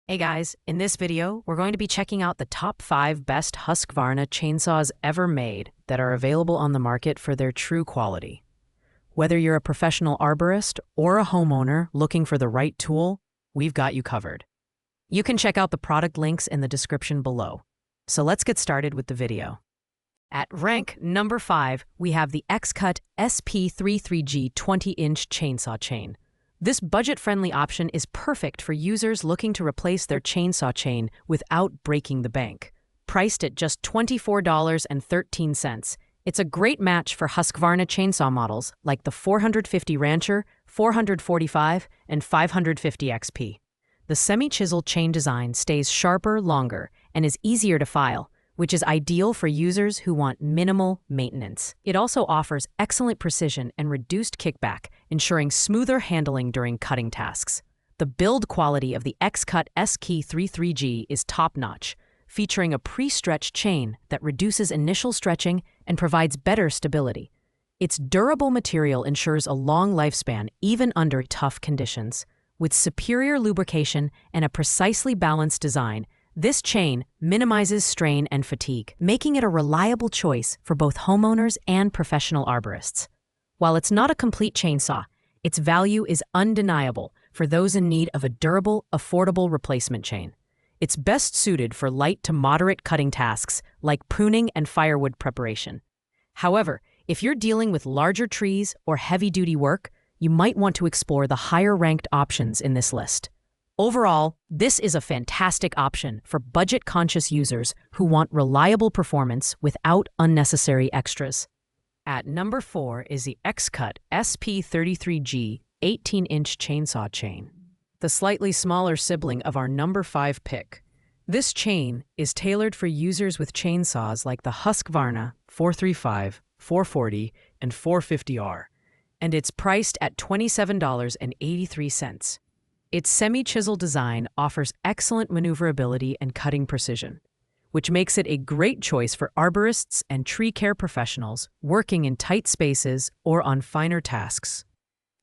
Hey guys, in this video, we're going to be checking out the top 5 best Husqvarna chainsaws ever made that are available on the market for their true quality. Whether you're a professional arborist or a homeowner looking for the right tool, we've got you covered. You can check out the product links in the description below. So let's get started with the video. At rank number 5, we have the X-Cut SP33G 20-inch chainsaw chain. This budget-friendly option is perfect for users looking to replace their chainsaw chain without breaking the bank. Priced at just $24.13, it's a great match for Husqvarna chainsaw models like the 450 Rancher, 445, and 550 XP. The semi-chisel chain design stays sharper longer and is easier to file, which is ideal for users who want minimal maintenance. It also offers excellent precision and reduced kickback, ensuring smoother handling during cutting tasks. The build quality of the X-Cut SP33G is top-notch, featuring a pre-stretched chain that reduces initial stretching and provides better stability. Its durable material ensures a long lifespan even under tough conditions. With superior lubrication and a precisely balanced design, this chain minimizes strain and fatigue, making it a reliable choice for both homeowners and professional arborists. While it's not a complete chainsaw, its value is undeniable for those in need of a durable, affordable replacement chain. It's best suited for light to moderate cutting tasks like pruning and firewood preparation. However, if you're dealing with larger trees or heavy-duty work, you might want to explore the higher-ranked options in this list. Overall, this is a fantastic option for budget-conscious users who want reliable performance without unnecessary extras. At number 4 is the X-Cut SP33G 18-inch chainsaw chain, the slightly smaller sibling of our number 5 pick. This chain is tailored for users with chainsaws like the Husqvarna 435, 440, and 450R, and it's priced at $27.83. Its semi-chisel design offers excellent maneuverability and cutting precision, which makes it a great choice for arborists and tree care professionals working in tight spaces or on finer tasks.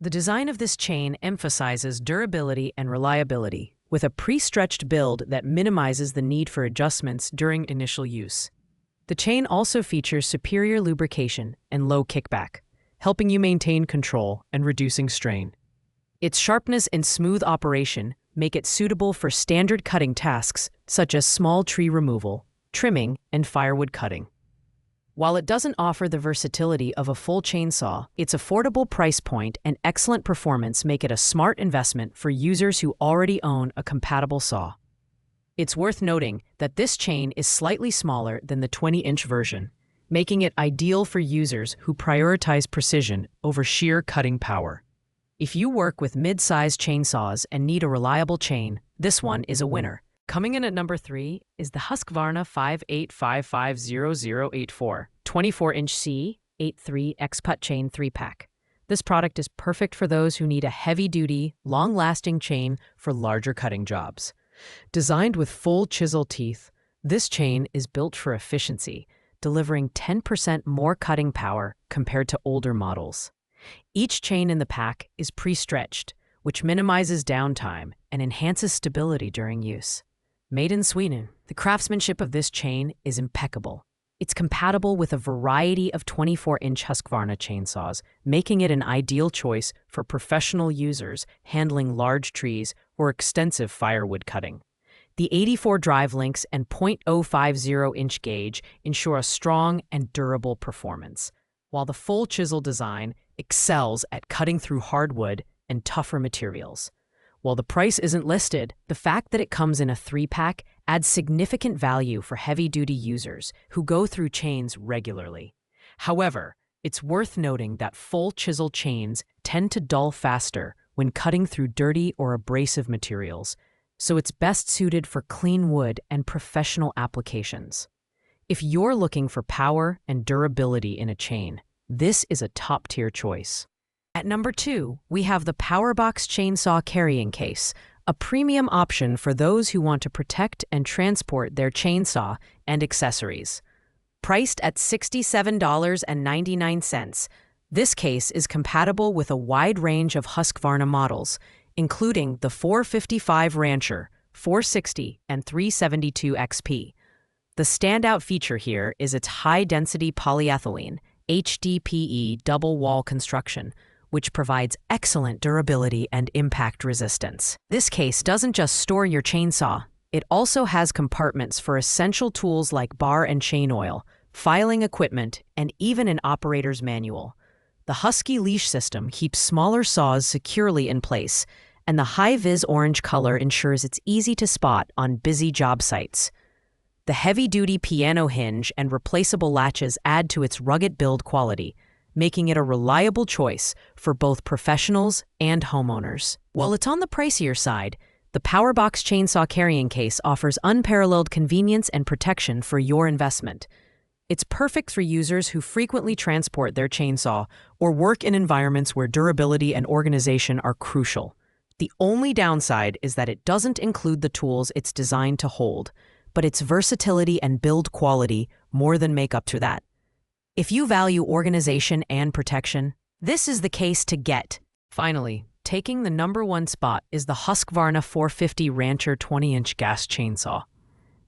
The design of this chain emphasizes durability and reliability, with a pre-stretched build that minimizes the need for adjustments during initial use. The chain also features superior lubrication and low kickback, helping you maintain control and reducing strain. Its sharpness and smooth operation make it suitable for standard cutting tasks such as small tree removal, trimming, and firewood cutting. While it doesn't offer the versatility of a full chainsaw, its affordable price point and excellent performance make it a smart investment for users who already own a compatible saw. It's worth noting that this chain is slightly smaller than the 20-inch version, making it ideal for users who prioritize precision over sheer cutting power. If you work with mid-sized chainsaws and need a reliable chain, this one is a winner. Coming in at number 3 is the Husqvarna 58550084 24-inch C83 X-Cut chain 3-pack. This product is perfect for those who need a heavy-duty, long-lasting chain for larger cutting jobs. Designed with full chisel teeth, this chain is built for efficiency, delivering 10% more cutting power compared to older models. Each chain in the pack is pre-stretched, which minimizes downtime and enhances stability during use. Made in Sweden, the craftsmanship of this chain is impeccable. It's compatible with a variety of 24-inch Husqvarna chainsaws, making it an ideal choice for professional users handling large trees or extensive firewood cutting. The 84 drive links and .050-inch gauge ensure a strong and durable performance, while the full chisel design excels at cutting through hardwood and tougher materials. While the price isn't listed, the fact that it comes in a 3-pack adds significant value for heavy-duty users who go through chains regularly. However, it's worth noting that full chisel chains tend to dull faster when cutting through dirty or abrasive materials, so it's best suited for clean wood and professional applications. If you're looking for power and durability in a chain, this is a top-tier choice. At number 2, we have the Powerbox chainsaw carrying case, a premium option for those who want to protect and transport their chainsaw and accessories. Priced at $67.99, this case is compatible with a wide range of Husqvarna models, including the 455 Rancher, 460, and 372 XP. The standout feature here is its high-density polyethylene, HDPE double-wall construction, which provides excellent durability and impact resistance. This case doesn't just store your chainsaw, it also has compartments for essential tools like bar and chain oil, filing equipment, and even an operator's manual. The Husky leash system keeps smaller saws securely in place, and the high-vis orange color ensures it's easy to spot on busy job sites. The heavy-duty piano hinge and replaceable latches add to its rugged build quality, making it a reliable choice for both professionals and homeowners. While it's on the pricier side, the Powerbox chainsaw carrying case offers unparalleled convenience and protection for your investment. It's perfect for users who frequently transport their chainsaw or work in environments where durability and organization are crucial. The only downside is that it doesn't include the tools it's designed to hold, but its versatility and build quality more than make up to that. If you value organization and protection, this is the case to get. Finally, taking the #1 spot is the Husqvarna 450 Rancher 20-inch gas chainsaw.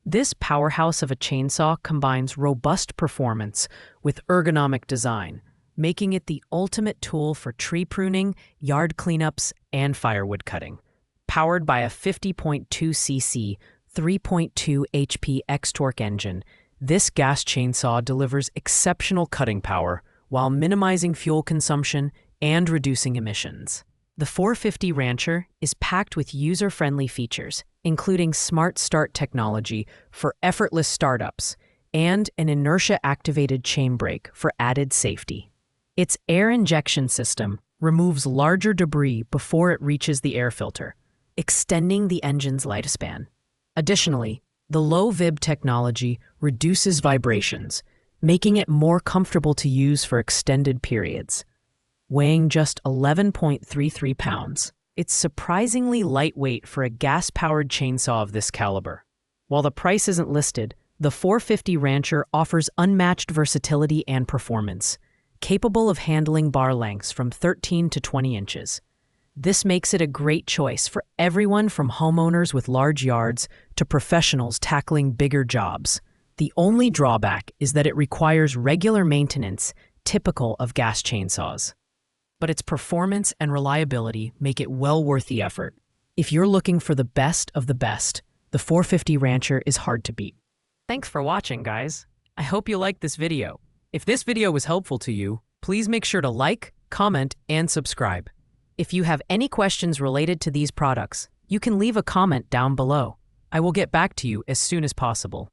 This powerhouse of a chainsaw combines robust performance with ergonomic design, making it the ultimate tool for tree pruning, yard cleanups, and firewood cutting. Powered by a 50.2cc, 3.2 HP X-Torque engine, this gas chainsaw delivers exceptional cutting power while minimizing fuel consumption and reducing emissions. The 450 Rancher is packed with user-friendly features, including Smart Start technology for effortless startups and an inertia-activated chain brake for added safety. Its air injection system removes larger debris before it reaches the air filter, extending the engine's lifespan. Additionally, the low-vib technology reduces vibrations, making it more comfortable to use for extended periods. Weighing just 11.33 pounds, it's surprisingly lightweight for a gas-powered chainsaw of this caliber. While the price isn't listed, the 450 Rancher offers unmatched versatility and performance, capable of handling bar lengths from 13 to 20 inches. This makes it a great choice for everyone from homeowners with large yards to professionals tackling bigger jobs. The only drawback is that it requires regular maintenance, typical of gas chainsaws. But its performance and reliability make it well worth the effort. If you're looking for the best of the best, the 450 Rancher is hard to beat. Thanks for watching, guys. I hope you liked this video. If this video was helpful to you, please make sure to like, comment, and subscribe. If you have any questions related to these products, you can leave a comment down below. I will get back to you as soon as possible.